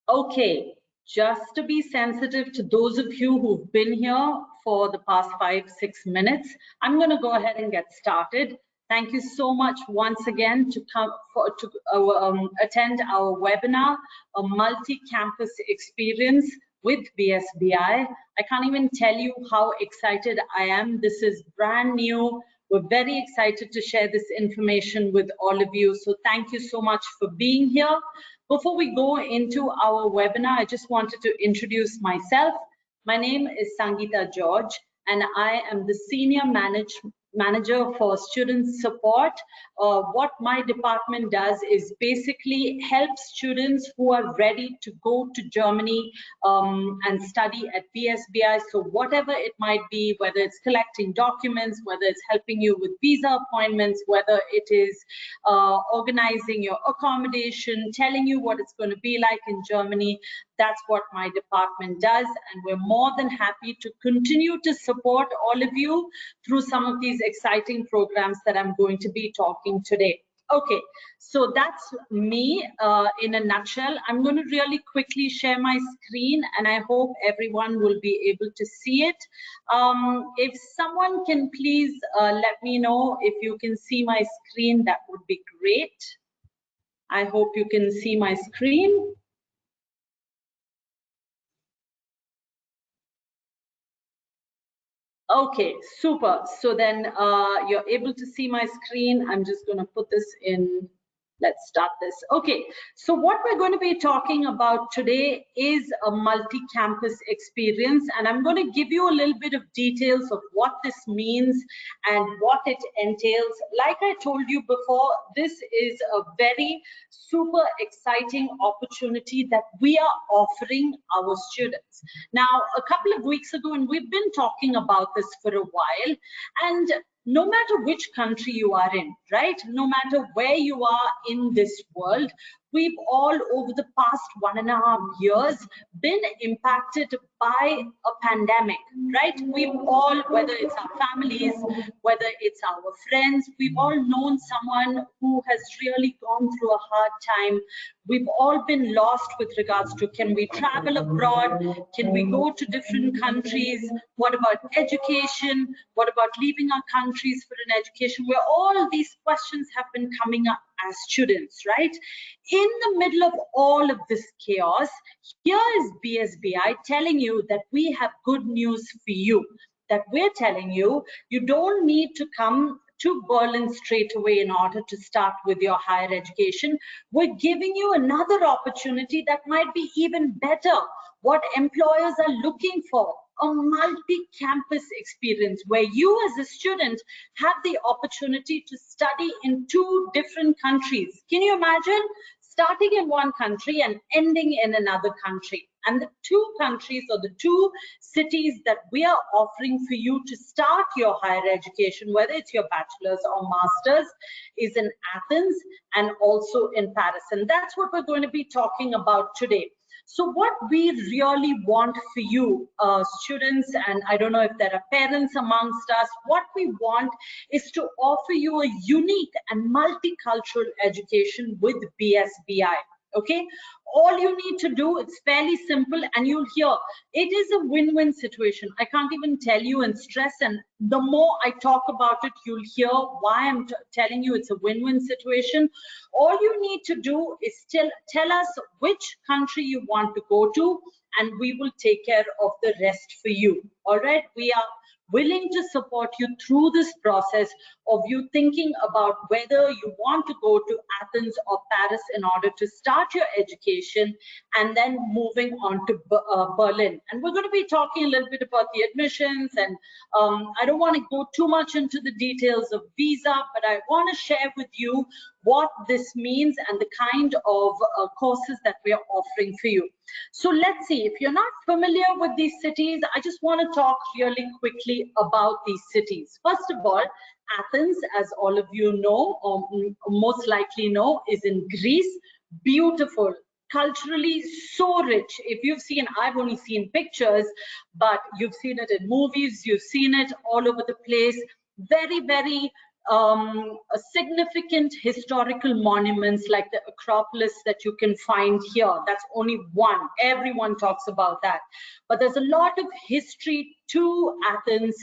Okay, just to be sensitive to those of you who've been here for the past 5-6 minutes, I'm going to go ahead and get started. Thank you so much once again to come to attend our webinar, a multi-campus experience with BSBI. I can't even tell you how excited I am. This is brand new. We're very excited to share this information with all of you. So thank you so much for being here. Before we go into our webinar, I just wanted to introduce myself. My name is Sangeetha George, and I am the Senior Manager for Student Support. What my department does is basically help students who are ready to go to Germany and study at BSBI. So whatever it might be, whether it's collecting documents, whether it's helping you with visa appointments, whether it is organizing your accommodation, telling you what it's going to be like in Germany, that's what my department does. And we're more than happy to continue to support all of you through some of these exciting programs that I'm going to be talking today. Okay, so that's me in a nutshell. I'm going to really quickly share my screen, and I hope everyone will be able to see it. If someone can please let me know if you can see my screen, that would be great. I hope you can see my screen. Okay, super. So then you're able to see my screen. I'm just going to put this in. Let's start this. Okay, so what we're going to be talking about today is a multi-campus experience, and I'm going to give you a little bit of details of what this means and what it entails. Like I told you before, this is a very super exciting opportunity that we are offering our students. Now, a couple of weeks ago, and we've been talking about this for a while, and no matter which country you are in, right? No matter where you are in this world, we've all over the past 1.5 years been impacted by a pandemic, right? We've all, whether it's our families, whether it's our friends, we've all known someone who has really gone through a hard time. We've all been lost with regards to, can we travel abroad? Can we go to different countries? What about education? What about leaving our countries for an education? Where all these questions have been coming up as students, right? In the middle of all of this chaos, here is BSBI telling you that we have good news for you, that we're telling you, you don't need to come to Berlin straight away in order to start with your higher education. We're giving you another opportunity that might be even better, what employers are looking for, a multi-campus experience where you as a student have the opportunity to study in 2 different countries. Can you imagine starting in one country and ending in another country? And the 2 countries or the 2 cities that we are offering for you to start your higher education, whether it's your bachelor's or master's, is in Athens and also in Paris. And that's what we're going to be talking about today. So what we really want for you, students, and I don't know if there are parents amongst us, what we want is to offer you a unique and multicultural education with BSBI. Okay, all you need to do, it's fairly simple, and you'll hear it is a win-win situation. I can't even tell you and stress, and the more I talk about it, you'll hear why I'm telling you it's a win-win situation. All you need to do is tell us which country you want to go to, and we will take care of the rest for you. All right, we are willing to support you through this process of you thinking about whether you want to go to Athens or Paris in order to start your education and then moving on to Berlin. And we're going to be talking a little bit about the admissions, and I don't want to go too much into the details of visa, but I want to share with you what this means and the kind of courses that we are offering for you. So let's see, if you're not familiar with these cities, I just want to talk really quickly about these cities. First of all, Athens, as all of you know, or most likely know, is in Greece. Beautiful, culturally so rich. If you've seen, I've only seen pictures, but you've seen it in movies, you've seen it all over the place. Very, very significant historical monuments like the Acropolis that you can find here. That's only one. Everyone talks about that. But there's a lot of history to Athens.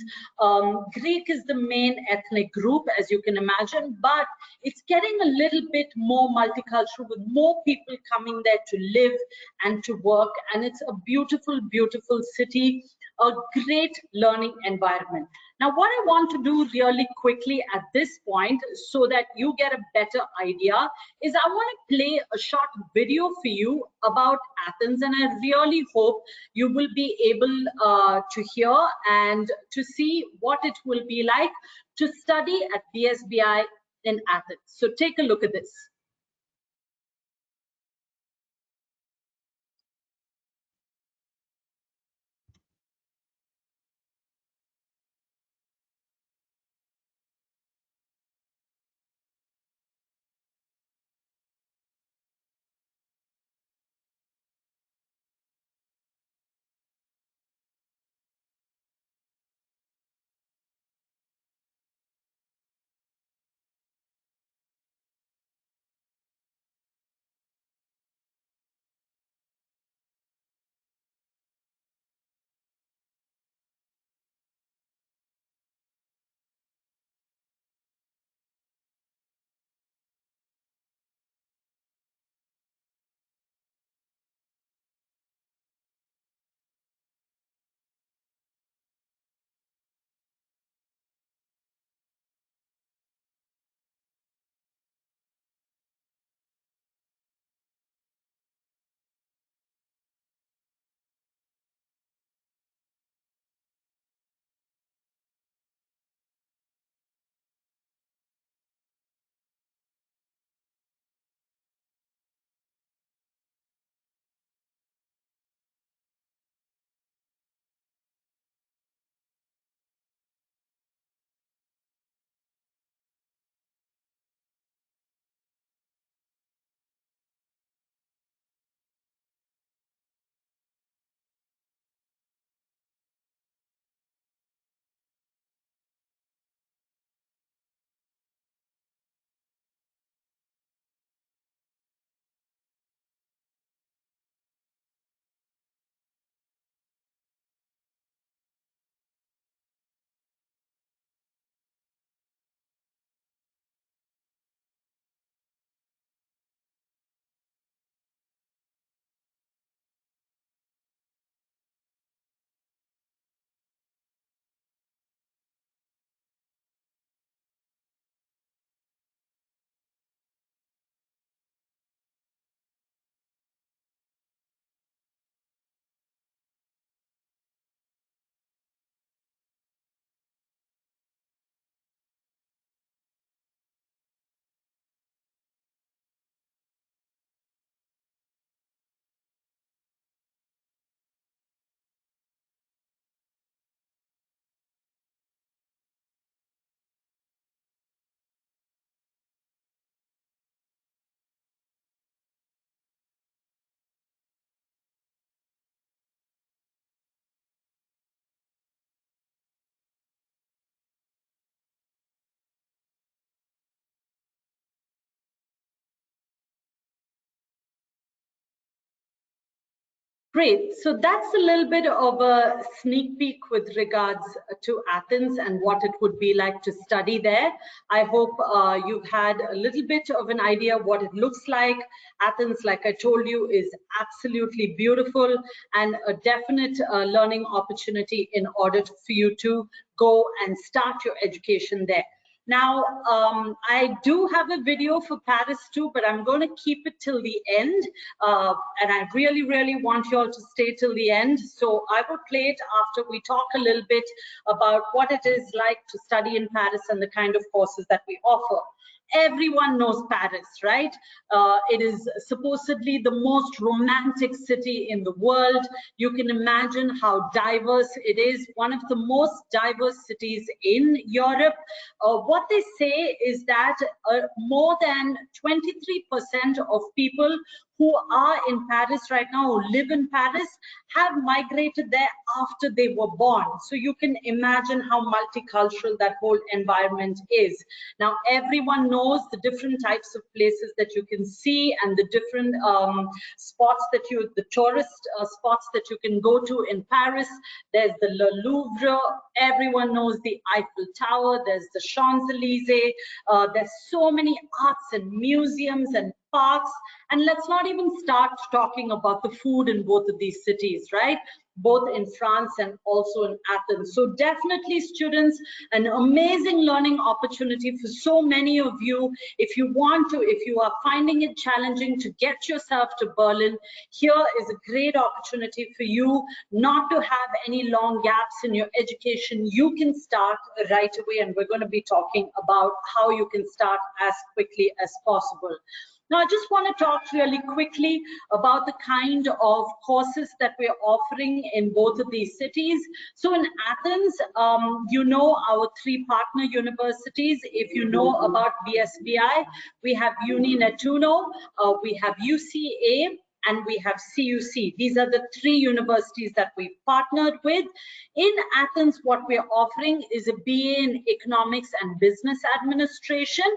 Greek is the main ethnic group, as you can imagine, but it's getting a little bit more multicultural with more people coming there to live and to work. And it's a beautiful, beautiful city, a great learning environment. Now, what I want to do really quickly at this point, so that you get a better idea, is I want to play a short video for you about Athens, and I really hope you will be able to hear and to see what it will be like to study at BSBI in Athens. So take a look at this. Great. So that's a little bit of a sneak peek with regards to Athens and what it would be like to study there. I hope you've had a little bit of an idea what it looks like. Athens, like I told you, is absolutely beautiful and a definite learning opportunity in order for you to go and start your education there. Now, I do have a video for Paris too, but I'm going to keep it till the end. And I really, really want you all to stay till the end. So I will play it after we talk a little bit about what it is like to study in Paris and the kind of courses that we offer. Everyone knows Paris, right? It is supposedly the most romantic city in the world. You can imagine how diverse it is, one of the most diverse cities in Europe. What they say is that more than 23% of people who are in Paris right now, who live in Paris, have migrated there after they were born. So you can imagine how multicultural that whole environment is. Now, everyone knows the different types of places that you can see and the different spots that the tourist spots that you can go to in Paris. There's the Louvre, everyone knows the Eiffel Tower, there's the Champs-Élysées, there's so many arts and museums and parks, and let's not even start talking about the food in both of these cities, right? Both in France and also in Athens. So definitely, students, an amazing learning opportunity for so many of you. If you are finding it challenging to get yourself to Berlin, here is a great opportunity for you not to have any long gaps in your education. You can start right away, and we're going to be talking about how you can start as quickly as possible. Now, I just want to talk really quickly about the kind of courses that we're offering in both of these cities. So in Athens, you know our 3 partner universities. If you know about BSBI, we have UNINETTUNO, we have UCA, and we have CUC. These are the 3 universities that we've partnered with. In Athens, what we're offering is a BA in Economics and Business Administration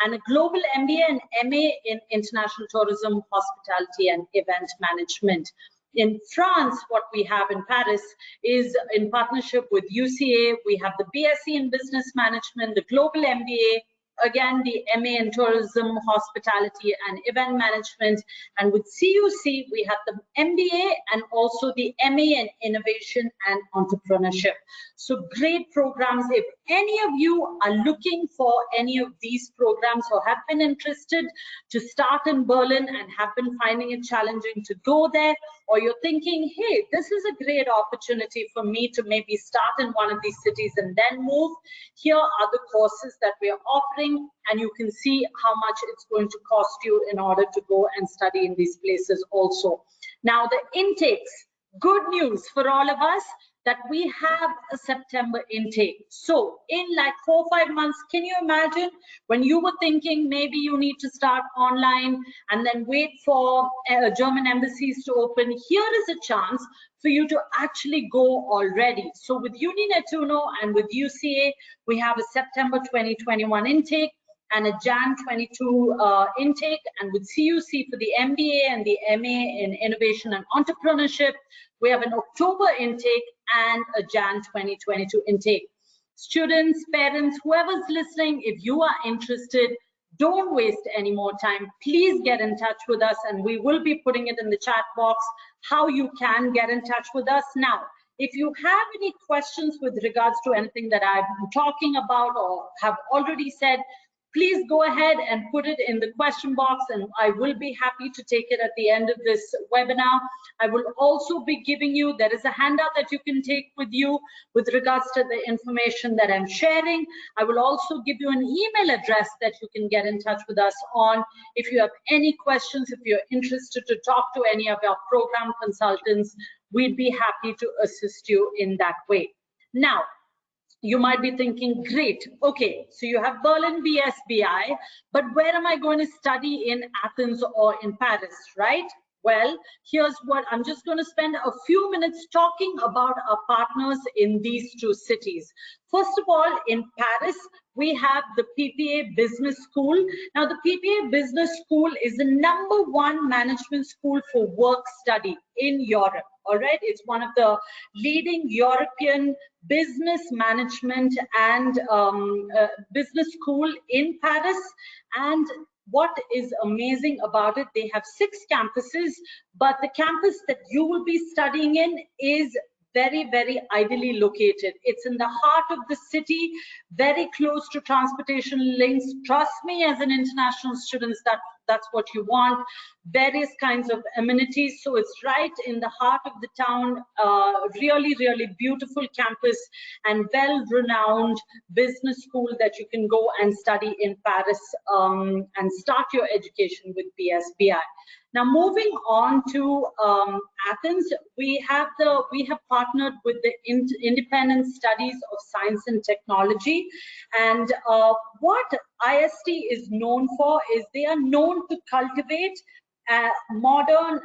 and a Global MBA and MA in International Tourism, Hospitality and Event Management. In France, what we have in Paris is in partnership with UCA, we have the BSc in Business Management, the Global MBA, again, the MA in Tourism, Hospitality and Event Management. And with CUC, we have the MBA and also the MA in Innovation and Entrepreneurship. So great programs. If any of you are looking for any of these programs or have been interested to start in Berlin and have been finding it challenging to go there, or you're thinking, hey, this is a great opportunity for me to maybe start in one of these cities and then move, here are the courses that we are offering, and you can see how much it's going to cost you in order to go and study in these places also. Now, the intakes, good news for all of us, that we have a September intake. So in like 4 or 5 months, can you imagine when you were thinking maybe you need to start online and then wait for German embassies to open? Here is a chance for you to actually go already. So with UNINETTUNO and with UCA, we have a September 2021 intake and a Jan 22 intake, and with CUC for the MBA and the MA in Innovation and Entrepreneurship, we have an October intake and a Jan 2022 intake. Students, parents, whoever's listening, if you are interested, don't waste any more time. Please get in touch with us, and we will be putting it in the chat box how you can get in touch with us. Now, if you have any questions with regards to anything that I've been talking about or have already said, please go ahead and put it in the question box, and I will be happy to take it at the end of this webinar. I will also be giving you, there is a handout that you can take with you with regards to the information that I'm sharing. I will also give you an email address that you can get in touch with us on. If you have any questions, if you're interested to talk to any of our program consultants, we'd be happy to assist you in that way. Now, you might be thinking, great, okay, so you have Berlin BSBI, but where am I going to study in Athens or in Paris, right? Well, here's what I'm just going to spend a few minutes talking about our partners in these 2 cities. First of all, in Paris, we have the PPA Business School. Now, the PPA Business School is the #1 management school for work study in Europe. All right, it's one of the leading European business management and business school in Paris. And what is amazing about it, they have 6 campuses, but the campus that you will be studying in is very, very ideally located. It's in the heart of the city, very close to transportation links. Trust me, as an international student, that's what you want. Various kinds of amenities. So it's right in the heart of the town. Really, really beautiful campus and well-renowned business school that you can go and study in Paris and start your education with BSBI. Now, moving on to Athens, we have partnered with the Independent Studies of Science and Technology, and what IST is known for is they are known to cultivate a modern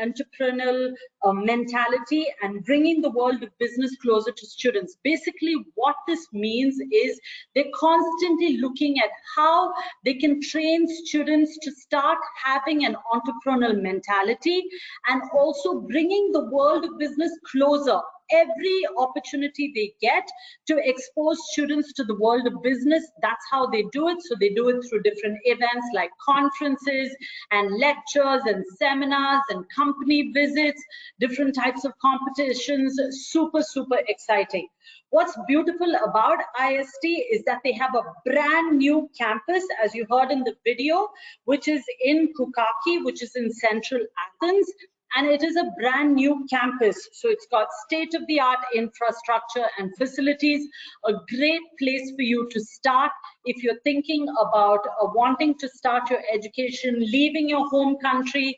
entrepreneurial mentality and bringing the world of business closer to students. Basically, what this means is they're constantly looking at how they can train students to start having an entrepreneurial mentality and also bringing the world of business closer. Every opportunity they get to expose students to the world of business, that's how they do it. So they do it through different events like conferences and lectures and seminars and company visits, different types of competitions. Super, super exciting. What's beautiful about IST is that they have a brand new campus, as you heard in the video, which is in Kukaki, which is in central Athens. And it is a brand new campus. So it's got state-of-the-art infrastructure and facilities, a great place for you to start if you're thinking about wanting to start your education, leaving your home country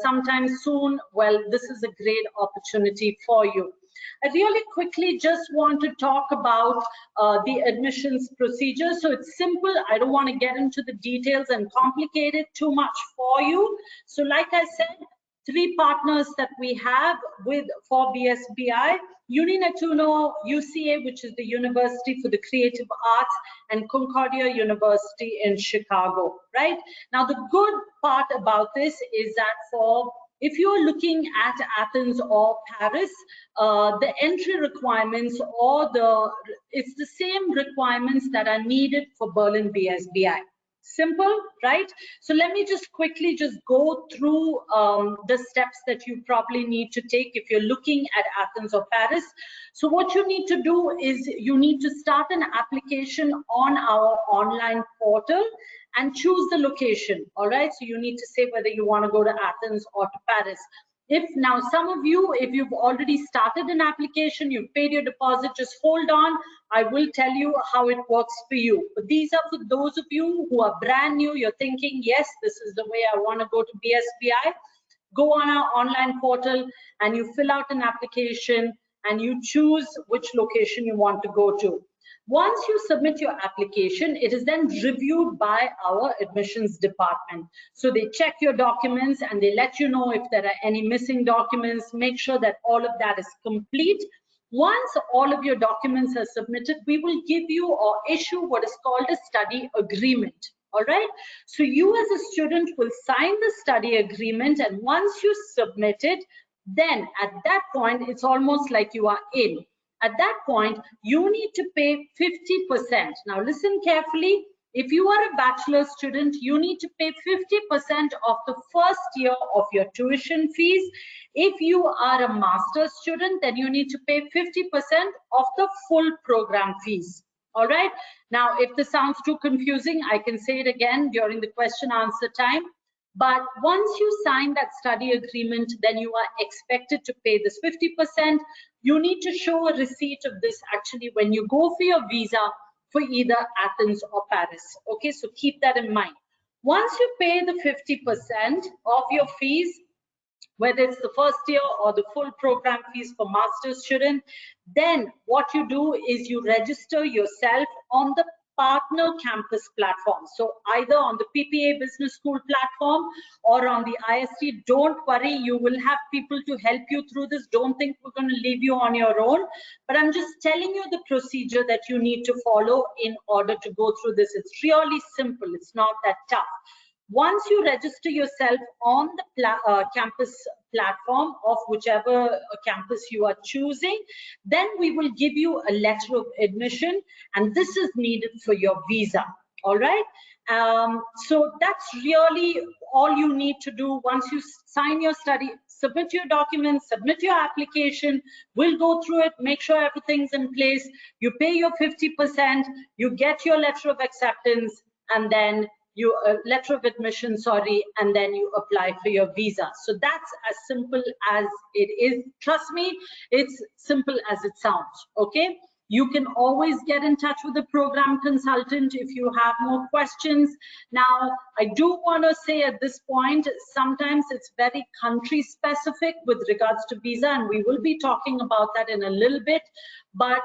sometime soon. Well, this is a great opportunity for you. I really quickly just want to talk about the admissions procedure. So it's simple. I don't want to get into the details and complicate it too much for you. So like I said, 3 partners that we have for BSBI: UNINETTUNO, UCA, which is the University for the Creative Arts, and Concordia University in Chicago, right? Now, the good part about this is that if you're looking at Athens or Paris, the entry requirements it's the same requirements that are needed for Berlin BSBI. Simple, right? So let me just quickly go through the steps that you probably need to take if you're looking at Athens or Paris. So what you need to do is you need to start an application on our online portal and choose the location, all right? So you need to say whether you want to go to Athens or to Paris. If now some of you, if you've already started an application, you've paid your deposit, just hold on. I will tell you how it works for you. But these are for those of you who are brand new. You're thinking, yes, this is the way I want to go to BSBI. Go on our online portal and you fill out an application and you choose which location you want to go to. Once you submit your application, it is then reviewed by our admissions department. So they check your documents and they let you know if there are any missing documents, make sure that all of that is complete. Once all of your documents are submitted, we will give you or issue what is called a study agreement. All right. So you as a student will sign the study agreement, and once you submit it, then at that point, it's almost like you are in. At that point, you need to pay 50%. Now listen carefully. If you are a bachelor student, you need to pay 50% of the first year of your tuition fees. If you are a master's student, then you need to pay 50% of the full program fees. All right. Now, if this sounds too confusing, I can say it again during the question answer time. But once you sign that study agreement, then you are expected to pay this 50%. You need to show a receipt of this actually when you go for your visa for either Athens or Paris. Okay, so keep that in mind. Once you pay the 50% of your fees, whether it's the first year or the full program fees for master's student, then what you do is you register yourself on the partner campus platform. So either on the PPA Business School platform or on the IST. Don't worry, you will have people to help you through this. Don't think we're going to leave you on your own, but I'm just telling you the procedure that you need to follow in order to go through this. It's really simple. It's not that tough. Once you register yourself on the campus platform of whichever campus you are choosing, then we will give you a letter of admission, and this is needed for your visa. All right. So that's really all you need to do. Once you sign your study, submit your documents, submit your application, we'll go through it, make sure everything's in place. You pay your 50%, you get your letter of acceptance, and then you letter of admission, sorry, and then you apply for your visa. So that's as simple as it is. Trust me, it's simple as it sounds. Okay. You can always get in touch with the program consultant if you have more questions. Now, I do want to say at this point, sometimes it's very country specific with regards to visa, and we will be talking about that in a little bit. But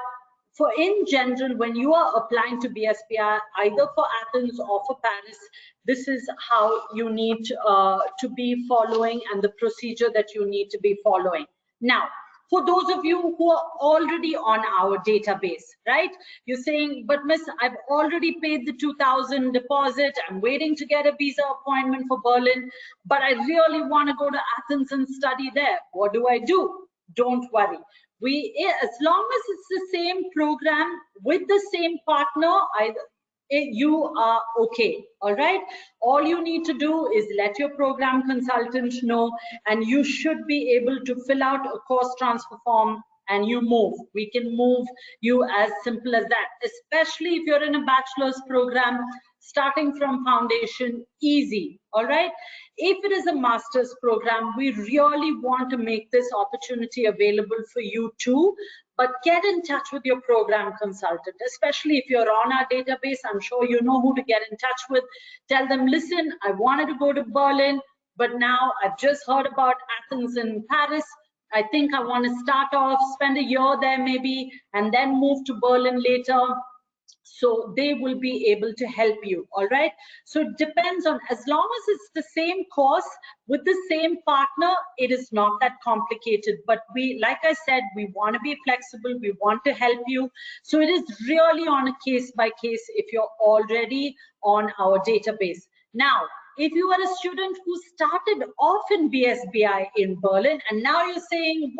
in general, when you are applying to BSBI, either for Athens or for Paris, this is how you need to be following and the procedure that you need to be following. Now, for those of you who are already on our database, right? You're saying, but miss, I've already paid the 2,000 deposit. I'm waiting to get a visa appointment for Berlin, but I really want to go to Athens and study there. What do I do? Don't worry. As long as it's the same program with the same partner, you are okay. All right, all you need to do is let your program consultant know, and you should be able to fill out a course transfer form and you move. We can move you as simple as that, especially if you're in a bachelor's program starting from foundation. Easy. All right, if it is a master's program, we really want to make this opportunity available for you too. But get in touch with your program consultant, especially if you're on our database. I'm sure you know who to get in touch with. Tell them, listen, I wanted to go to Berlin, but now I've just heard about Athens and Paris. I think I want to start off, spend a year there maybe, and then move to Berlin later. So they will be able to help you. All right, so it depends on, as long as it's the same course with the same partner, it is not that complicated. But we, like I said, we want to be flexible, we want to help you. So it is really on a case by case if you're already on our database. Now, if you are a student who started off in BSBI in Berlin and now you're saying,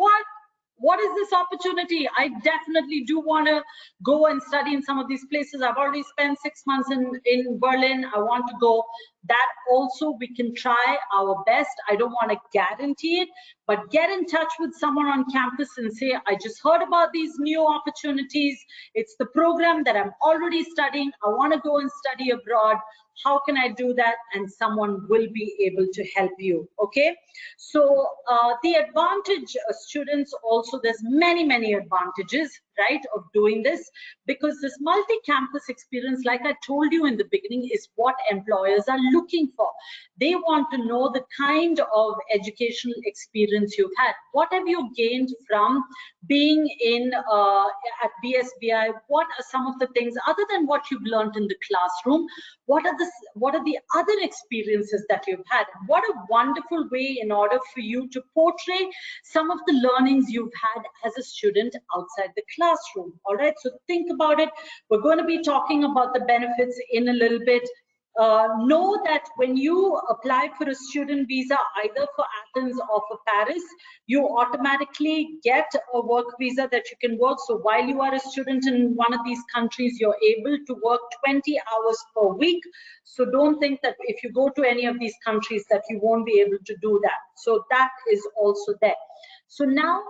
what is this opportunity? I definitely do want to go and study in some of these places. I've already spent 6 months in Berlin. I want to go. That also we can try our best. I don't want to guarantee it, but get in touch with someone on campus and say, I just heard about these new opportunities. It's the program that I'm already studying. I want to go and study abroad. How can I do that? And someone will be able to help you. Okay, so the advantage, students, also there's many advantages, right, of doing this, because this multi-campus experience, like I told you in the beginning, is what employers are looking for. They want to know the kind of educational experience you've had. What have you gained from being in at BSBI? What are some of the things other than what you've learned in the classroom? What are the other experiences that you've had? What a wonderful way in order for you to portray some of the learnings you've had as a student outside the classroom. All right, so think about it. We're going to be talking about the benefits in a little bit. Know that when you apply for a student visa, either for Athens or for Paris, you automatically get a work visa that you can work. So while you are a student in one of these countries, you're able to work 20 hours per week. So don't think that if you go to any of these countries that you won't be able to do that. So that is also there. So now,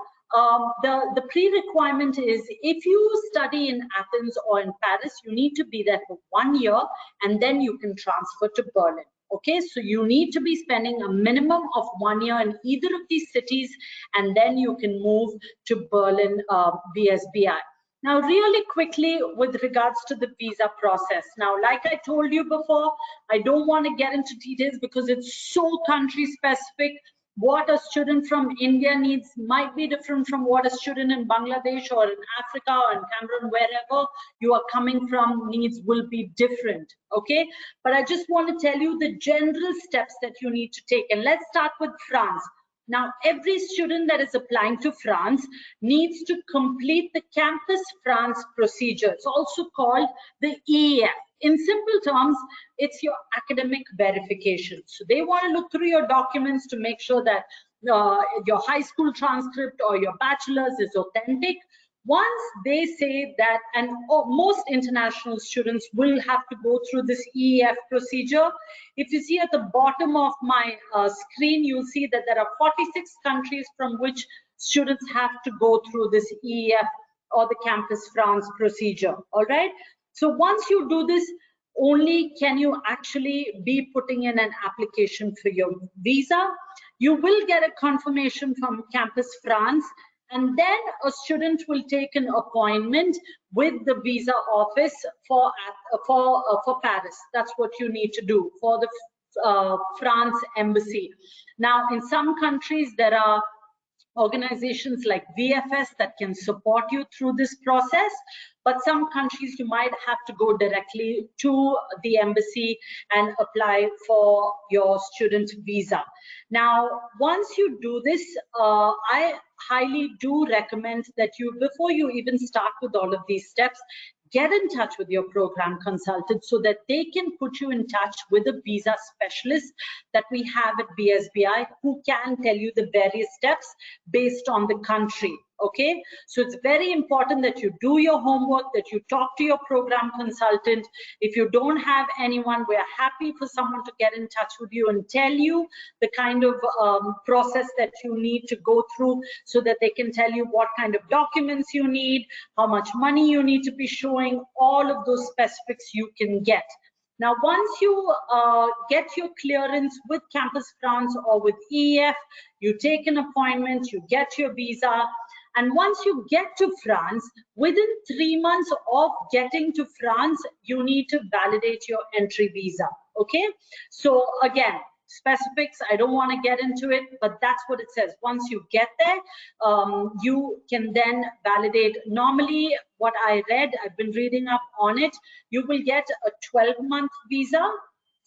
the pre-requirement is, if you study in Athens or in Paris, you need to be there for 1 year and then you can transfer to Berlin. Okay, so you need to be spending a minimum of 1 year in either of these cities, and then you can move to Berlin BSBI. Now, really quickly with regards to the visa process. Now, like I told you before, I don't want to get into details because it's so country specific. What a student from India needs might be different from what a student in Bangladesh or in Africa or in Cameroon, wherever you are coming from, needs will be different. Okay, but I just want to tell you the general steps that you need to take. And let's start with France. Now, every student that is applying to France needs to complete the Campus France procedure. It's also called the EEF. In simple terms, it's your academic verification. So they want to look through your documents to make sure that your high school transcript or your bachelor's is authentic. Once they say that, and most international students will have to go through this EEF procedure. If you see at the bottom of my screen, you'll see that there are 46 countries from which students have to go through this EEF or the Campus France procedure. All right. So once you do this, only can you actually be putting in an application for your visa. You will get a confirmation from Campus France, and then a student will take an appointment with the visa office for Paris. That's what you need to do for the France embassy. Now, in some countries, there are organizations like VFS that can support you through this process. But some countries you might have to go directly to the embassy and apply for your student visa. Now, once you do this, I highly do recommend that you, before you even start with all of these steps, get in touch with your program consultant so that they can put you in touch with a visa specialist that we have at BSBI who can tell you the various steps based on the country. Okay, so it's very important that you do your homework, that you talk to your program consultant. If you don't have anyone, we're happy for someone to get in touch with you and tell you the kind of process that you need to go through so that they can tell you what kind of documents you need, how much money you need to be showing, all of those specifics you can get. Now, once you get your clearance with Campus France or with EF, you take an appointment, you get your visa. And once you get to France, within 3 months of getting to France, you need to validate your entry visa. Okay, so again, specifics, I don't want to get into it, but that's what it says. Once you get there, you can then validate. Normally, what I read, I've been reading up on it, you will get a 12-month visa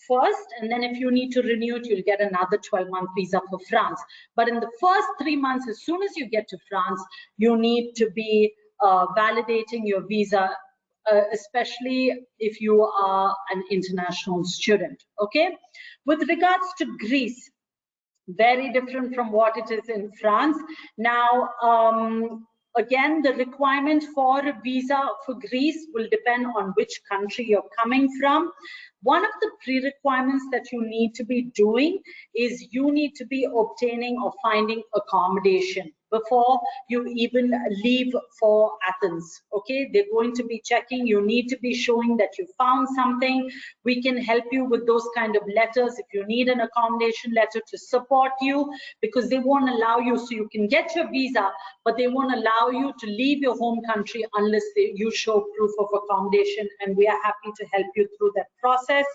first, and then if you need to renew it, you'll get another 12-month visa for France. But in the first 3 months, as soon as you get to France, you need to be validating your visa, especially if you are an international student. Okay, with regards to Greece, very different from what it is in France. Now, again, the requirement for a visa for Greece will depend on which country you're coming from. One of the pre-requirements that you need to be doing is you need to be obtaining or finding accommodation before you even leave for Athens. Okay, they're going to be checking. You need to be showing that you found something. We can help you with those kind of letters if you need an accommodation letter to support you, because they won't allow you, so you can get your visa, but they won't allow you to leave your home country unless you show proof of accommodation, and we are happy to help you through that process.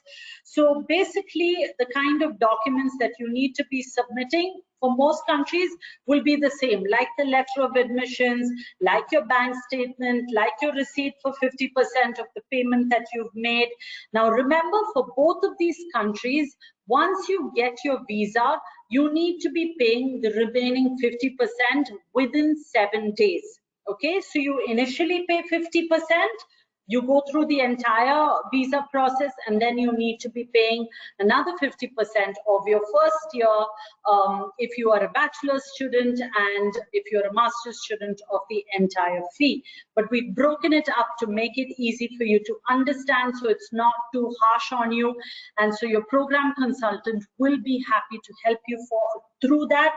So basically, the kind of documents that you need to be submitting for most countries will be the same, like the letter of admissions, like your bank statement, like your receipt for 50% of the payment that you've made. Now remember, for both of these countries, once you get your visa, you need to be paying the remaining 50% within 7 days. Okay, so you initially pay 50%, you go through the entire visa process, and then you need to be paying another 50% of your first year if you are a bachelor's student, and if you're a master's student, of the entire fee. But we've broken it up to make it easy for you to understand, so it's not too harsh on you, and so your program consultant will be happy to help you through that.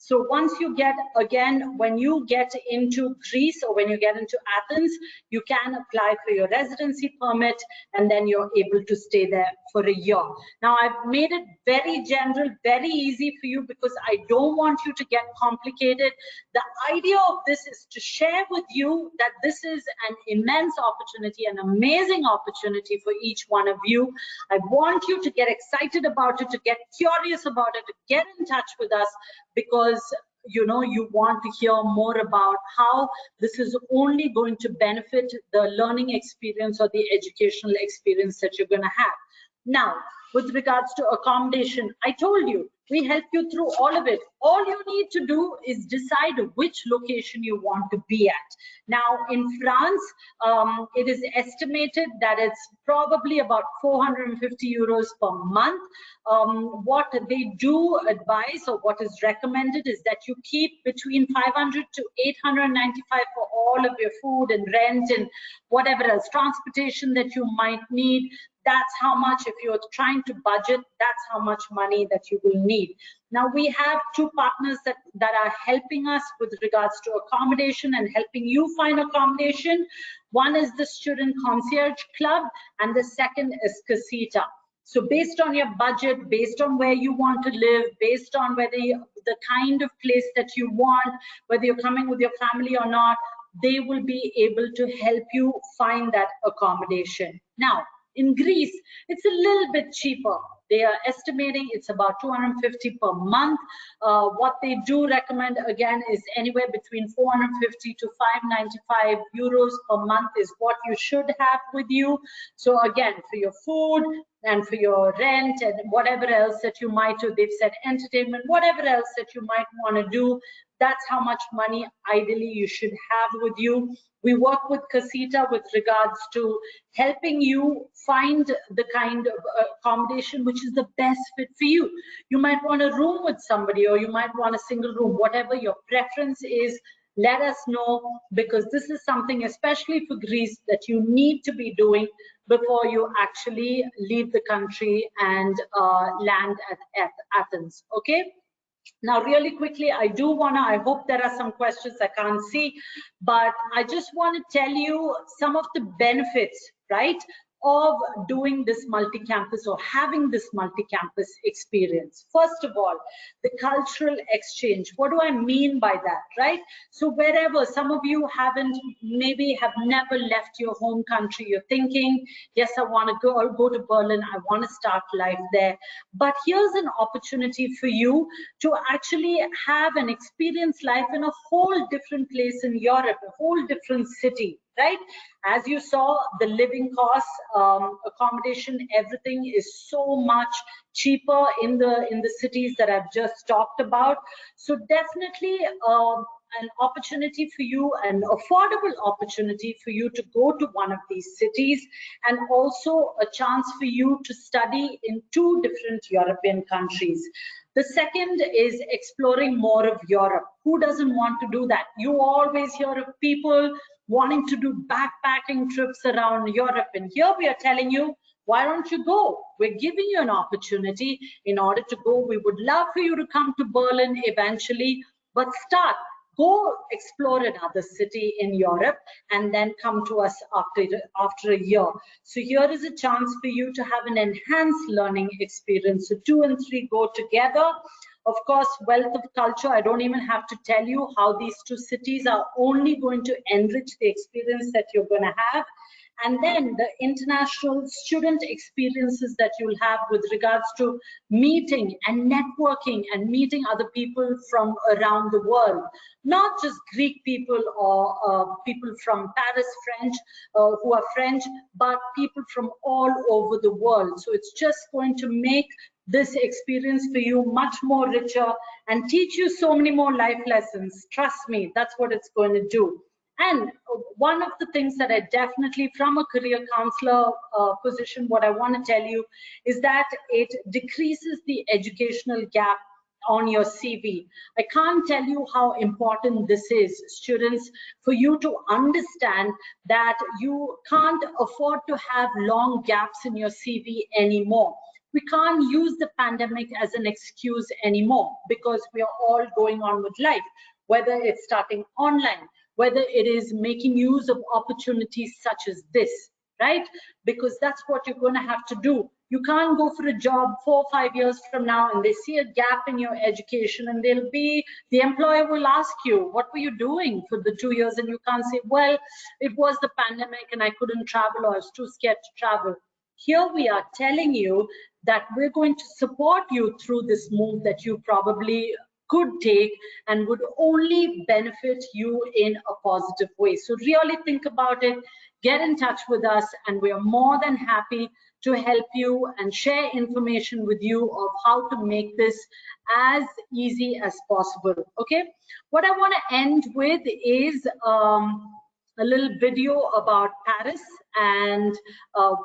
So once you get, again, when you get into Greece or when you get into Athens, you can apply for your residency permit, and then you're able to stay there for a year. Now, I've made it very general, very easy for you, because I don't want you to get complicated. The idea of this is to share with you that this is an immense opportunity, an amazing opportunity for each one of you. I want you to get excited about it, to get curious about it, to get in touch with us, because you know you want to hear more about how this is only going to benefit the learning experience or the educational experience that you're going to have. Now, with regards to accommodation, I told you we help you through all of it. All you need to do is decide which location you want to be at. Now, in France, it is estimated that it's probably about 450 euros per month. What they do advise, or what is recommended, is that you keep between 500 to 895 for all of your food and rent and whatever else, transportation that you might need. That's how much, if you're trying to budget, that's how much money that you will need. Now, we have two partners that are helping us with regards to accommodation and helping you find accommodation. One is the Student Concierge Club, and the second is Casita. So based on your budget, based on where you want to live, based on whether the kind of place that you want, whether you're coming with your family or not, they will be able to help you find that accommodation. Now, In Greece, it's a little bit cheaper. They are estimating it's about 250 per month. What they do recommend again is anywhere between 450 to 595 euros per month is what you should have with you. So again, for your food and for your rent and whatever else that you might do, they've said entertainment, whatever else that you might want to do, that's how much money ideally you should have with you. We work with Casita with regards to helping you find the kind of accommodation which is the best fit for you. You might want a room with somebody, or you might want a single room. Whatever your preference is, let us know, because this is something, especially for Greece, that you need to be doing before you actually leave the country and land at Athens. Okay. Now, really quickly, I hope there are some questions I can't see, but I just want to tell you some of the benefits, right, of doing this multi-campus or having this multi-campus experience. First of all, the cultural exchange. What do I mean by that, right? So wherever some of you maybe have never left your home country, you're thinking, yes, I want to go to Berlin, I want to start life there. But here's an opportunity for you to actually have an experience life in a whole different place in Europe, a whole different city, right? As you saw, the living costs, accommodation, everything is so much cheaper in the cities that I've just talked about. So definitely an opportunity for you, an affordable opportunity for you to go to one of these cities, and also a chance for you to study in 2 different European countries. The second is exploring more of Europe. Who doesn't want to do that? You always hear of people wanting to do backpacking trips around Europe. And here we are telling you, why don't you go? We're giving you an opportunity in order to go. We would love for you to come to Berlin eventually, but go explore another city in Europe and then come to us after a year. So here is a chance for you to have an enhanced learning experience. So 2 and 3 go together. Of course, wealth of culture, I don't even have to tell you how these 2 cities are only going to enrich the experience that you're going to have. And then the international student experiences that you'll have with regards to meeting and networking and meeting other people from around the world, not just Greek people or people from Paris, French, who are French, but people from all over the world. So it's just going to make this experience for you much more richer and teach you so many more life lessons. Trust me, that's what it's going to do. And one of the things that I definitely, from a career counselor position, what I want to tell you is that it decreases the educational gap on your CV. I can't tell you how important this is, students, for you to understand that you can't afford to have long gaps in your CV anymore. We can't use the pandemic as an excuse anymore, because we are all going on with life, whether it's starting online, whether it is making use of opportunities such as this, right? Because that's what you're going to have to do. You can't go for a job 4 or 5 years from now and they see a gap in your education, and the employer will ask you, what were you doing for the 2 years? And you can't say, well, it was the pandemic and I couldn't travel, or I was too scared to travel. Here we are telling you that we're going to support you through this move that you probably could take and would only benefit you in a positive way. So really think about it, get in touch with us, and we are more than happy to help you and share information with you of how to make this as easy as possible. Okay, what I want to end with is a little video about Paris and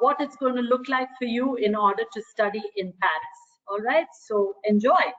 what it's going to look like for you in order to study in Paris. All right, so enjoy.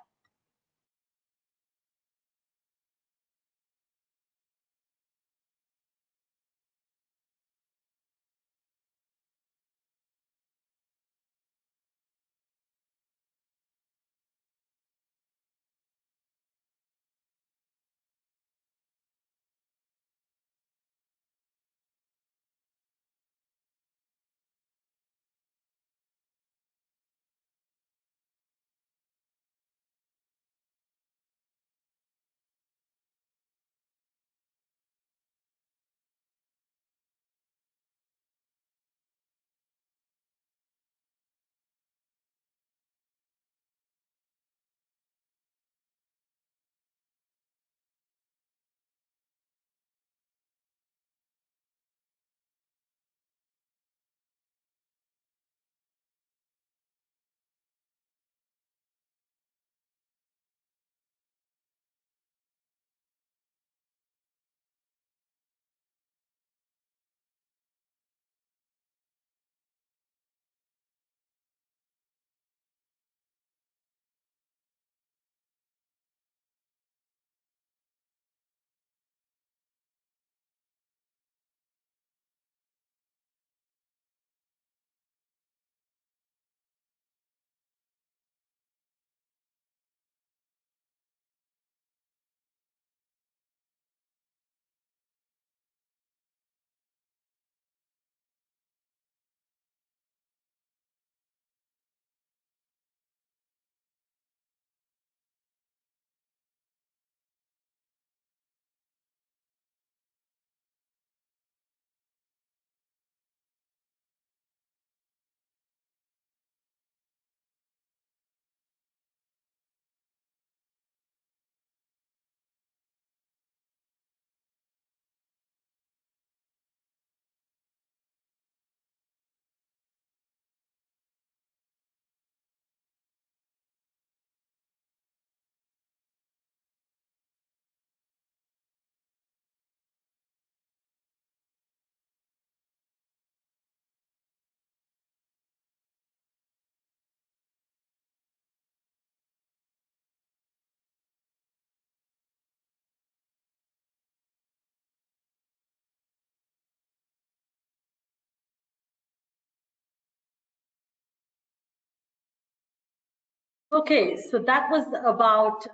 Okay, so that was about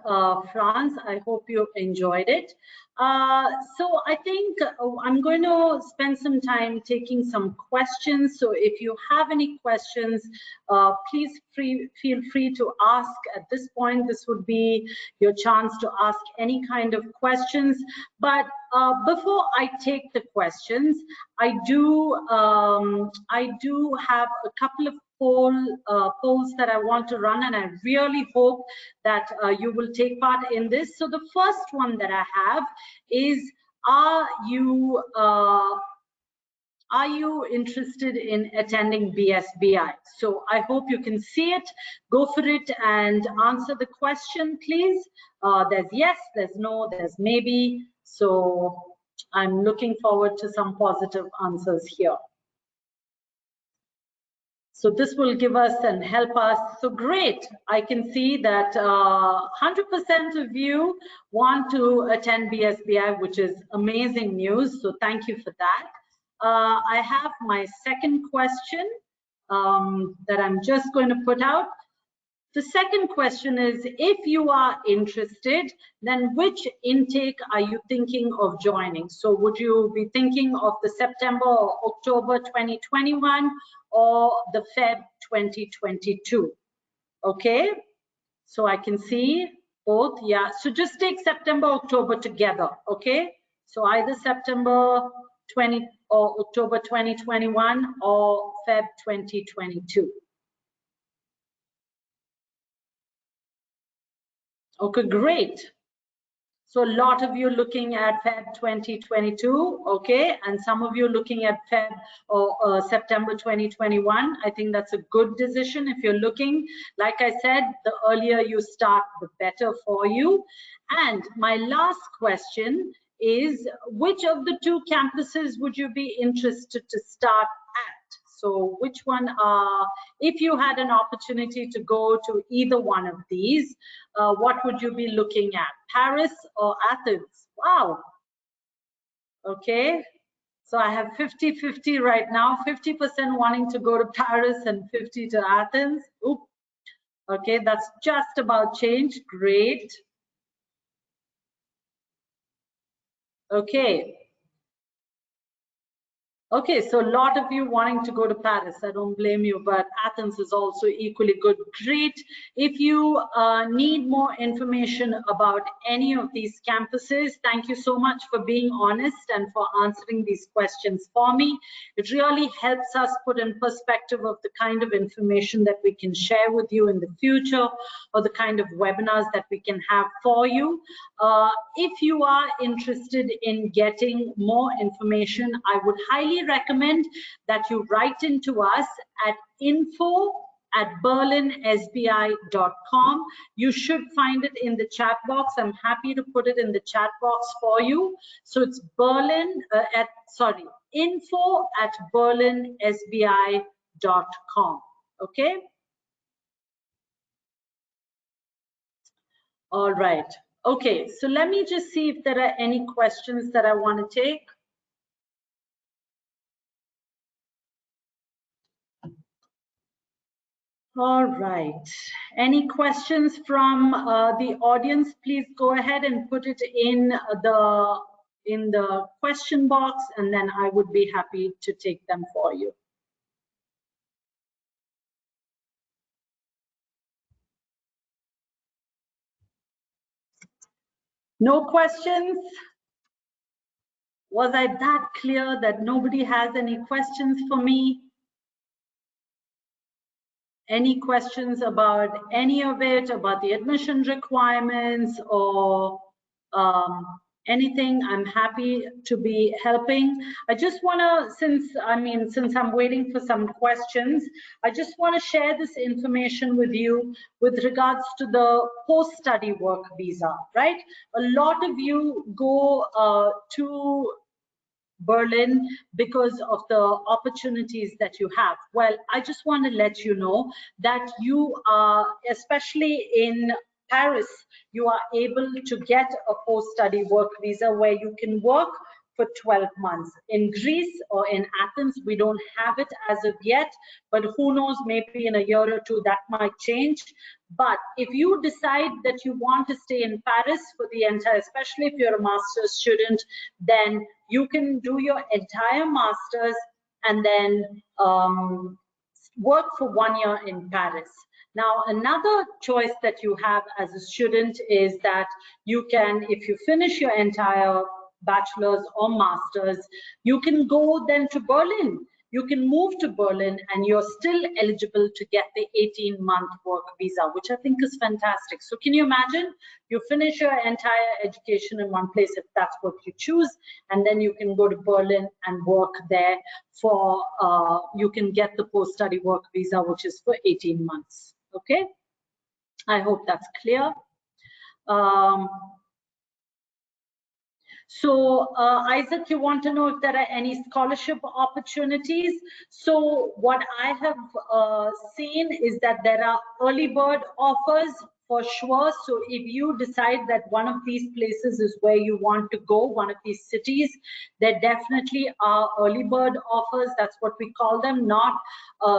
France. I hope you enjoyed it. So I think I'm going to spend some time taking some questions. So if you have any questions, please feel free to ask at this point. This would be your chance to ask any kind of questions. But before I take the questions, I do have a couple of polls that I want to run, and I really hope that you will take part in this. So the first one that I have is, are you interested in attending BSBI? So I hope you can see it. Go for it and answer the question, please. There's yes, there's no, there's maybe. So I'm looking forward to some positive answers here. So this will give us and help us. So great, I can see that 100% of you want to attend BSBI, which is amazing news. So thank you for that. I have my second question that I'm just going to put out. The second question is, if you are interested, then which intake are you thinking of joining? So would you be thinking of the September or October 2021 or the Feb 2022? Okay, so I can see both. Yeah, so just take September, October together. Okay, so either September 20 or October 2021 or Feb 2022. Okay, great. So a lot of you looking at Feb 2022, okay, and some of you looking at Feb or September 2021. I think that's a good decision if you're looking. Like I said, the earlier you start, the better for you. And my last question is, which of the two campuses would you be interested to start at? So which one, if you had an opportunity to go to either one of these, what would you be looking at? Paris or Athens? Wow. Okay. So I have 50-50 right now, 50% wanting to go to Paris and 50 to Athens. Oop. Okay, that's just about change. Great. Okay. Okay, so a lot of you wanting to go to Paris. I don't blame you, but Athens is also equally good. Great. If you need more information about any of these campuses, thank you so much for being honest and for answering these questions for me. It really helps us put in perspective of the kind of information that we can share with you in the future, or the kind of webinars that we can have for you. If you are interested in getting more information, I would highly recommend that you write into us at info@berlinsbi.com. You should find it in the chat box. I'm happy to put it in the chat box for you. So it's info@berlinsbi.com. Okay. All right. Okay, so let me just see if there are any questions that I want to take. All right. Any questions from the audience? Please go ahead and put it in the question box, and then I would be happy to take them for you. No questions? Was I that clear that nobody has any questions for me? Any questions about any of it, about the admission requirements or anything? I'm happy to be helping. I just want to, since I'm waiting for some questions, I just want to share this information with you with regards to the post-study work visa, right? A lot of you go to Berlin because of the opportunities that you have. Well, I just want to let you know that you are, especially in Paris, you are able to get a post-study work visa where you can work for 12 months. In Greece or in Athens, we don't have it as of yet, but who knows, maybe in a year or two that might change. But if you decide that you want to stay in Paris for the entire, especially if you're a master's student, then you can do your entire master's and then work for 1 year in Paris. Now, another choice that you have as a student is that you can, if you finish your entire bachelor's or master's, you can go then to Berlin. You can move to Berlin and you're still eligible to get the 18-month work visa, which I think is fantastic. So can you imagine? You finish your entire education in one place if that's what you choose, and then you can go to Berlin and work there for, you can get the post-study work visa, which is for 18 months. Okay, I hope that's clear. So Isaac, you want to know if there are any scholarship opportunities? So what I have seen is that there are early bird offers for sure. So if you decide that one of these places is where you want to go, one of these cities, there definitely are early bird offers. That's what we call them, not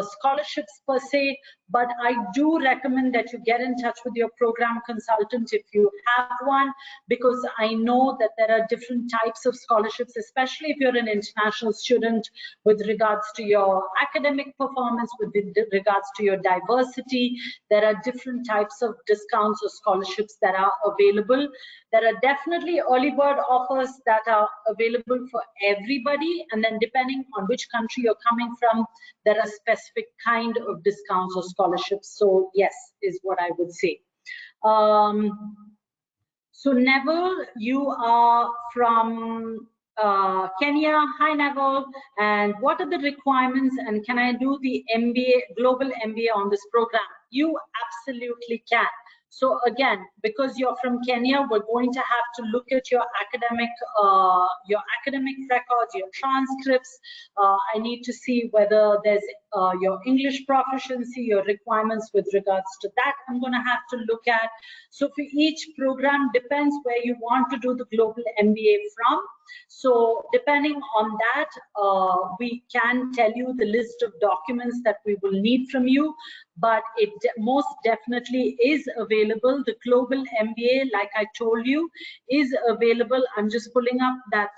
scholarships per se, but I do recommend that you get in touch with your program consultant if you have one, because I know that there are different types of scholarships, especially if you're an international student, with regards to your academic performance, with regards to your diversity. There are different types of discounts or scholarships that are available. There are definitely early bird offers that are available for everybody, and then depending on which country you're coming from, there are specific kind of discounts or scholarships. So yes, is what I would say. So Neville, you are from Kenya. Hi Neville. And what are the requirements, and can I do the MBA, global MBA on this program? You absolutely can. So again, because you're from Kenya, we're going to have to look at your academic records, your transcripts. I need to see whether there's your English proficiency, your requirements with regards to that. I'm going to have to look at. So for each program, depends where you want to do the global MBA from. So depending on that, we can tell you the list of documents that we will need from you, but it most definitely is available. The global MBA, like I told you, is available. I'm just pulling up that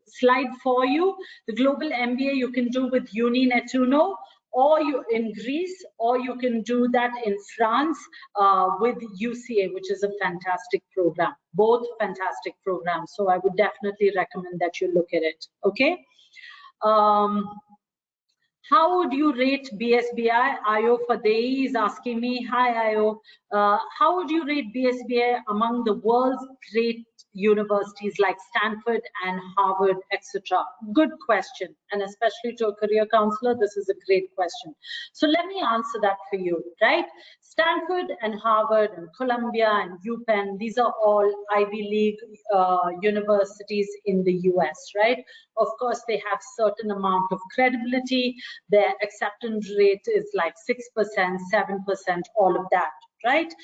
slide for you. The global MBA you can do with UNINETTUNO, or you in Greece, or you can do that in France with UCA, which is a fantastic program. Both fantastic programs. So I would definitely recommend that you look at it. Okay. How would you rate BSBI? Ayo Fadei is asking me. Hi Ayo. How would you rate BSBI among the world's great universities like Stanford and Harvard, etc.? Good question, and especially to a career counselor, this is a great question. So let me answer that for you, right? Stanford and Harvard and Columbia and UPenn, these are all Ivy League universities in the US, right? Of course, they have certain amount of credibility. Their acceptance rate is like 6%, 7%, all of that, right?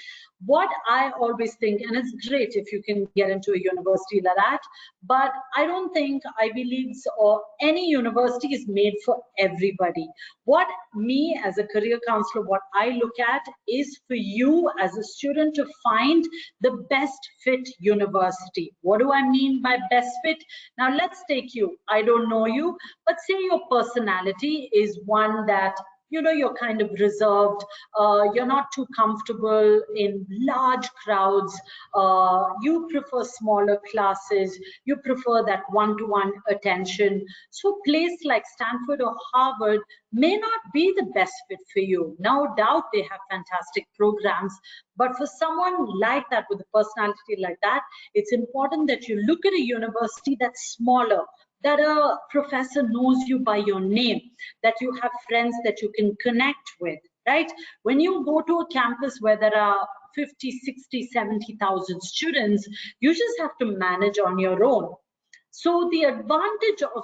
What I always think, and it's great if you can get into a university like that, but I don't think Ivy Leagues or any university is made for everybody. What me as a career counselor, what I look at is for you as a student to find the best fit university. What do I mean by best fit? Now let's take you, I don't know you, but say your personality is one that, you know, you're kind of reserved, you're not too comfortable in large crowds, you prefer smaller classes, you prefer that one-to-one attention. So a place like Stanford or Harvard may not be the best fit for you. No doubt they have fantastic programs, but for someone like that, with a personality like that, it's important that you look at a university that's smaller, that a professor knows you by your name, that you have friends that you can connect with, right? When you go to a campus where there are 50, 60, 70,000 students, you just have to manage on your own. So the advantage of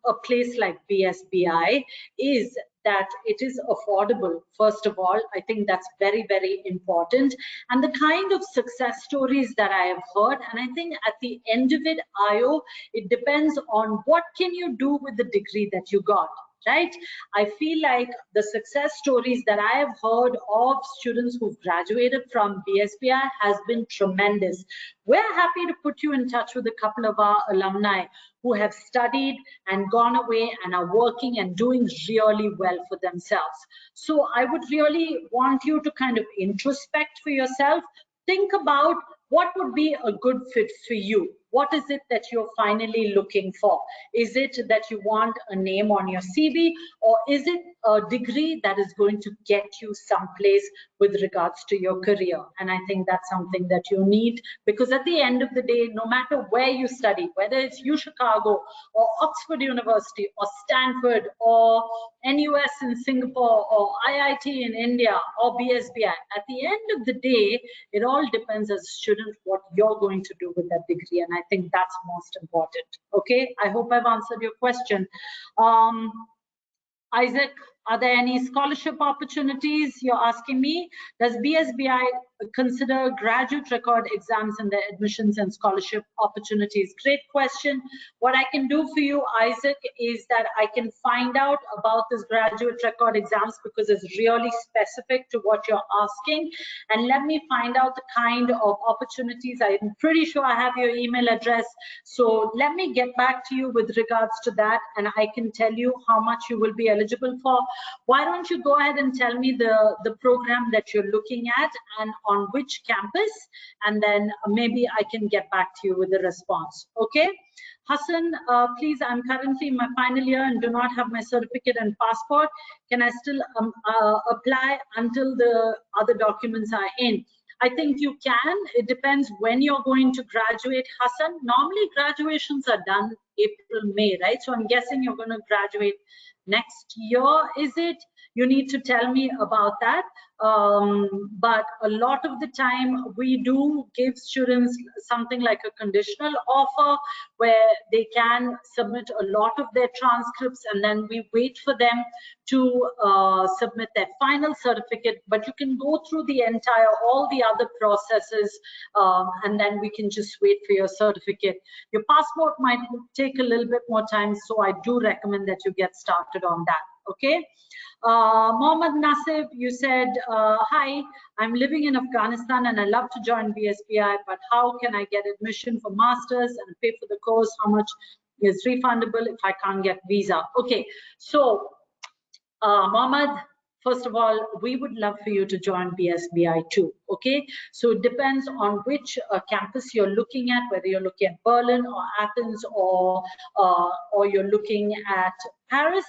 a place like BSBI is that it is affordable. First of all, I think that's very, very important. And the kind of success stories that I have heard, and I think at the end of it, Ayo, it depends on what can you do with the degree that you got. Right? I feel like the success stories that I have heard of students who've graduated from BSBI has been tremendous. We're happy to put you in touch with a couple of our alumni who have studied and gone away and are working and doing really well for themselves. So I would really want you to kind of introspect for yourself. Think about what would be a good fit for you. What is it that you're finally looking for? Is it that you want a name on your CV, or is it a degree that is going to get you someplace with regards to your career? And I think that's something that you need, because at the end of the day, no matter where you study, whether it's Chicago or Oxford University or Stanford or NUS in Singapore or IIT in India or BSBI, at the end of the day, it all depends as a student what you're going to do with that degree. And I think that's most important. Okay, I hope I've answered your question. Isaac, are there any scholarship opportunities? You're asking me. Does BSBI consider graduate record exams in their admissions and scholarship opportunities? Great question. What I can do for you, Isaac, is that I can find out about this graduate record exams, because it's really specific to what you're asking. And let me find out the kind of opportunities. I'm pretty sure I have your email address. So let me get back to you with regards to that, and I can tell you how much you will be eligible for. Why don't you go ahead and tell me the program that you're looking at and on which campus, and then maybe I can get back to you with a response. Okay, Hassan, please, I'm currently in my final year and do not have my certificate and passport. Can I still apply until the other documents are in? I think you can. It depends when you're going to graduate, Hassan. Normally graduations are done April, May, right? So I'm guessing you're going to graduate next year, is it? You need to tell me about that. But a lot of the time we do give students something like a conditional offer where they can submit a lot of their transcripts, and then we wait for them to submit their final certificate. But you can go through the entire, all the other processes, and then we can just wait for your certificate. Your passport might take a little bit more time, so I do recommend that you get started on that. Okay. Mohammad Nasib, you said, hi, I'm living in Afghanistan and I love to join BSBI, but how can I get admission for masters and pay for the course? How much is refundable if I can't get visa? Okay, so Mohammad, first of all, we would love for you to join BSBI too, okay? So it depends on which campus you're looking at, whether you're looking at Berlin or Athens or you're looking at Paris.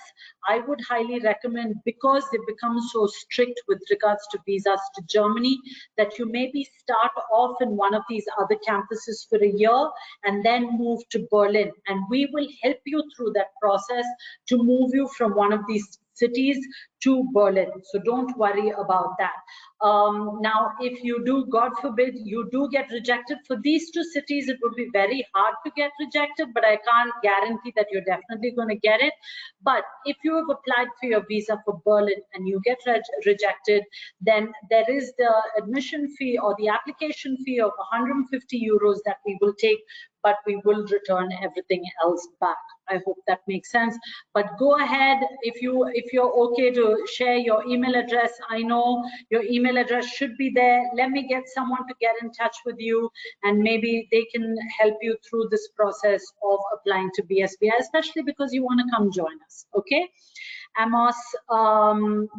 I would highly recommend, because they become so strict with regards to visas to Germany, that you maybe start off in one of these other campuses for a year and then move to Berlin. And we will help you through that process to move you from one of these cities to Berlin. So don't worry about that. Now, if you do, God forbid, you do get rejected for these two cities, it would be very hard to get rejected, but I can't guarantee that you're definitely going to get it. But if you have applied for your visa for Berlin and you get rejected, then there is the admission fee or the application fee of 150 euros that we will take, but we will return everything else back. I hope that makes sense. But go ahead, if you're okay to share your email address. I know your email address should be there. Let me get someone to get in touch with you, and maybe they can help you through this process of applying to BSBI, especially because you want to come join us. Okay. Amos,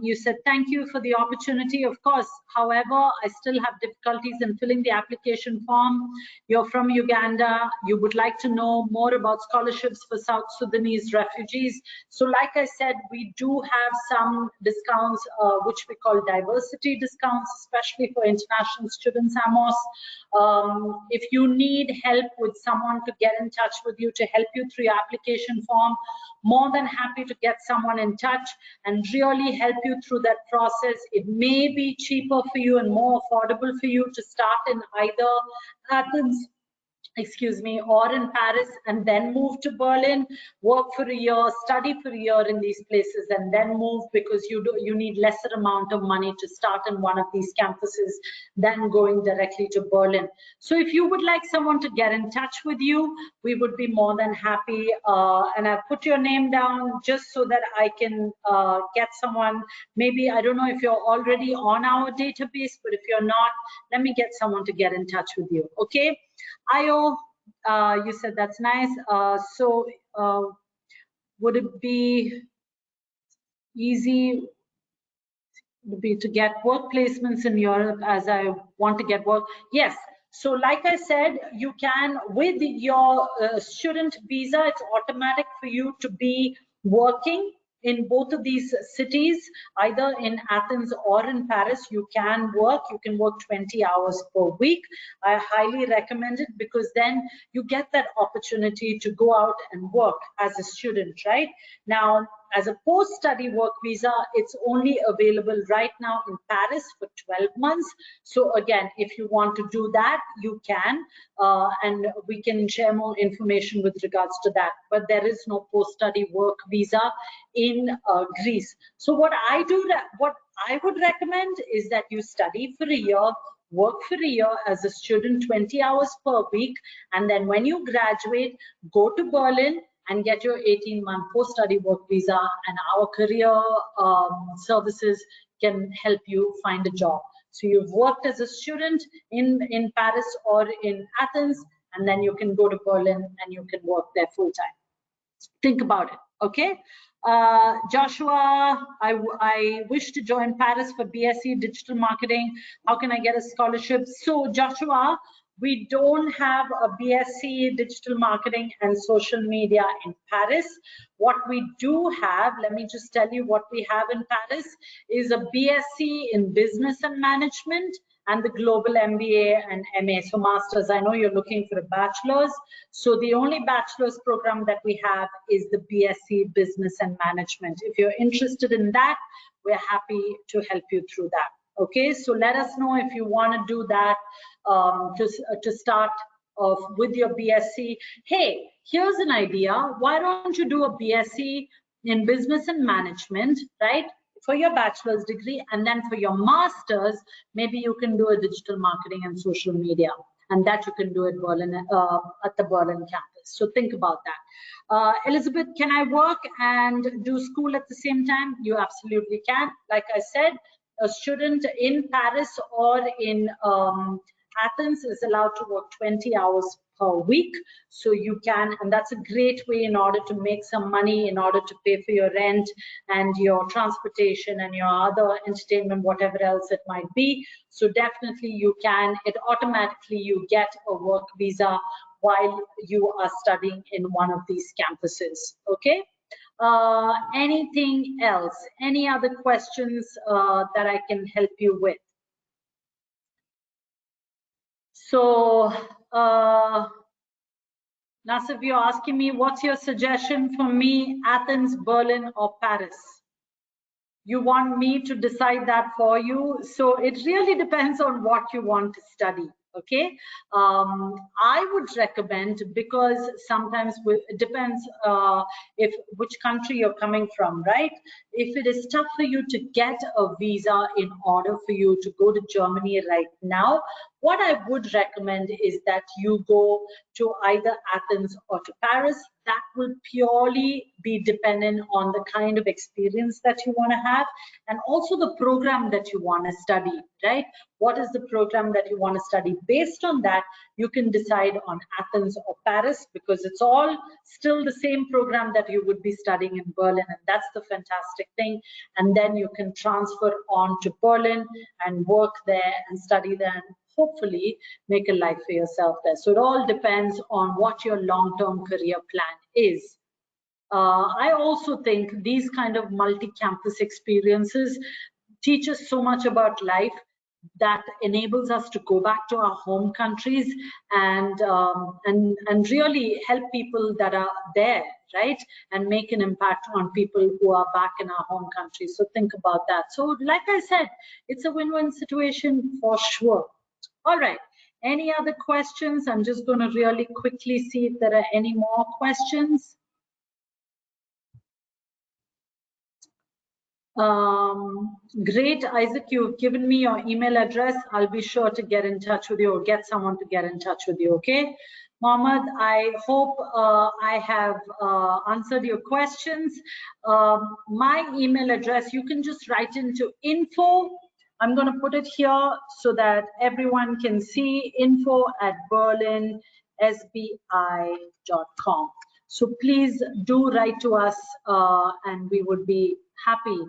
you said thank you for the opportunity. Of course, however, I still have difficulties in filling the application form. You're from Uganda. You would like to know more about scholarships for South Sudanese refugees. So like I said, we do have some discounts, which we call diversity discounts, especially for international students, Amos. If you need help with someone to get in touch with you to help you through your application form, more than happy to get someone in touch and really help you through that process. It may be cheaper for you and more affordable for you to start in either Athens or in Paris, and then move to Berlin, work for a year, study for a year in these places, and then move, because you need lesser amount of money to start in one of these campuses than going directly to Berlin. So if you would like someone to get in touch with you, we would be more than happy. And I've put your name down just so that I can get someone. Maybe, I don't know if you're already on our database, but if you're not, let me get someone to get in touch with you, okay? Io, you said that's nice. So would it be easy to get work placements in Europe, as I want to get work? Yes. So like I said, you can, with your student visa, it's automatic for you to be working in both of these cities, either in Athens or in Paris. You can work 20 hours per week. I highly recommend it, because then you get that opportunity to go out and work as a student, right? Now, as a post-study work visa, it's only available right now in Paris for 12 months. So again, if you want to do that, you can, and we can share more information with regards to that. But there is no post-study work visa in Greece. So what I would recommend is that you study for a year, work for a year as a student, 20 hours per week, and then when you graduate, go to Berlin and get your 18-month post-study work visa, and our career services can help you find a job. So you've worked as a student in Paris or in Athens, and then you can go to Berlin and you can work there full-time. Think about it, okay? Joshua, I wish to join Paris for BSc Digital Marketing. How can I get a scholarship? So Joshua, we don't have a BSc Digital Marketing and Social Media in Paris. What we do have, let me just tell you what we have in Paris, is a BSc in Business and Management and the Global MBA and MA. So Masters, I know you're looking for a bachelor's. So the only bachelor's program that we have is the BSc Business and Management. If you're interested in that, we're happy to help you through that. Okay, so let us know if you want to do that to start off with your BSc. Hey, here's an idea. Why don't you do a BSc in Business and Management, right, for your bachelor's degree, and then for your master's, maybe you can do a digital marketing and social media, and that you can do at Berlin, at the Berlin campus. So think about that. Elizabeth, can I work and do school at the same time? You absolutely can. Like I said, a student in Paris or in Athens is allowed to work 20 hours per week. So you can, and that's a great way in order to make some money, in order to pay for your rent and your transportation and your other entertainment, whatever else it might be. So definitely you can, it automatically you get a work visa while you are studying in one of these campuses, okay? Anything else? Any other questions that I can help you with? So, Nasif, you're asking me, what's your suggestion for me, Athens, Berlin, or Paris? You want me to decide that for you? So it really depends on what you want to study. Okay, I would recommend, because sometimes it depends if which country you're coming from, right? If it is tough for you to get a visa in order for you to go to Germany right now, what I would recommend is that you go to either Athens or to Paris. That will purely be dependent on the kind of experience that you want to have, and also the program that you want to study, right? What is the program that you want to study? Based on that, you can decide on Athens or Paris, because it's all still the same program that you would be studying in Berlin, and that's the fantastic thing. And then you can transfer on to Berlin and work there and study there, and hopefully make a life for yourself there. So it all depends on what your long-term career plan is. I also think these kind of multi-campus experiences teach us so much about life that enables us to go back to our home countries and really help people that are there, right? And make an impact on people who are back in our home countries. So think about that. So like I said, it's a win-win situation for sure. All right. Any other questions? I'm just going to really quickly see if there are any more questions. Great, Isaac, you've given me your email address. I'll be sure to get in touch with you or get someone to get in touch with you, okay? Mohammed, I hope I have answered your questions. My email address, you can just write into info. I'm going to put it here so that everyone can see, info@berlinsbi.com. So please do write to us and we would be happy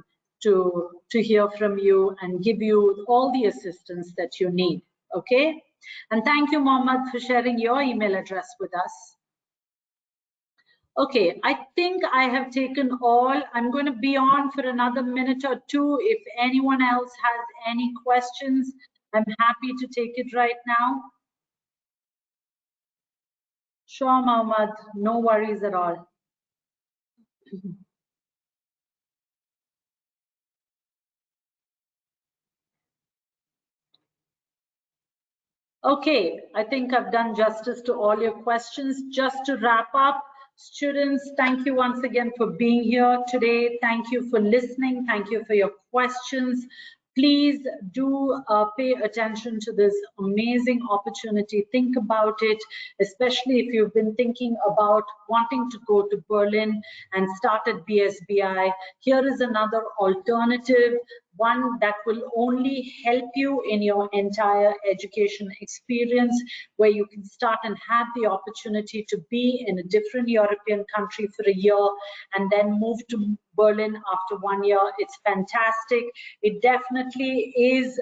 to hear from you and give you all the assistance that you need, okay? And thank you, Mohammed, for sharing your email address with us. Okay, I think I have taken all. I'm going to be on for another minute or two. If anyone else has any questions, I'm happy to take it right now. Sure, Mohammed, no worries at all. Okay, I think I've done justice to all your questions. Just to wrap up, students, thank you once again for being here today. Thank you for listening. Thank you for your questions. Please do pay attention to this amazing opportunity. Think about it, especially if you've been thinking about wanting to go to Berlin and start at BSBI. Here is another alternative, one that will only help you in your entire education experience, where you can start and have the opportunity to be in a different European country for a year and then move to Berlin after 1 year. It's fantastic. It definitely is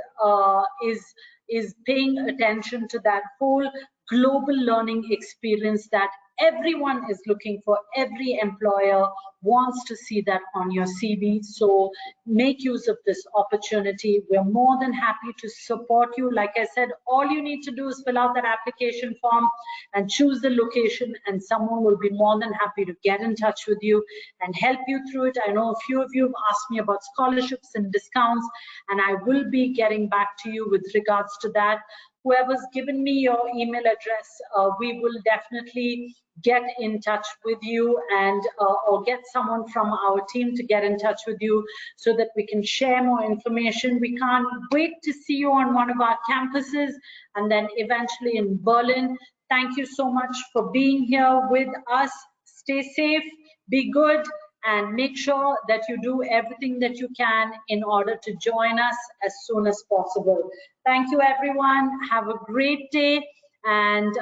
paying attention to that whole global learning experience that everyone is looking for. Every employer wants to see that on your CV. So make use of this opportunity. We're more than happy to support you. Like I said, all you need to do is fill out that application form and choose the location, and someone will be more than happy to get in touch with you and help you through it. I know a few of you have asked me about scholarships and discounts, and I will be getting back to you with regards to that. Whoever's given me your email address, we will definitely get in touch with you and or get someone from our team to get in touch with you so that we can share more information. We can't wait to see you on one of our campuses and then eventually in Berlin. Thank you so much for being here with us. Stay safe, be good, and make sure that you do everything that you can in order to join us as soon as possible. Thank you, everyone. Have a great day, and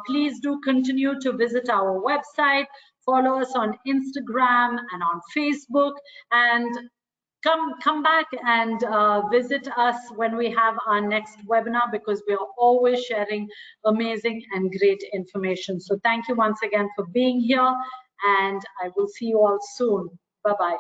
please do continue to visit our website, follow us on Instagram and on Facebook, and come back and visit us when we have our next webinar, because we are always sharing amazing and great information. So thank you once again for being here, and I will see you all soon. Bye-bye.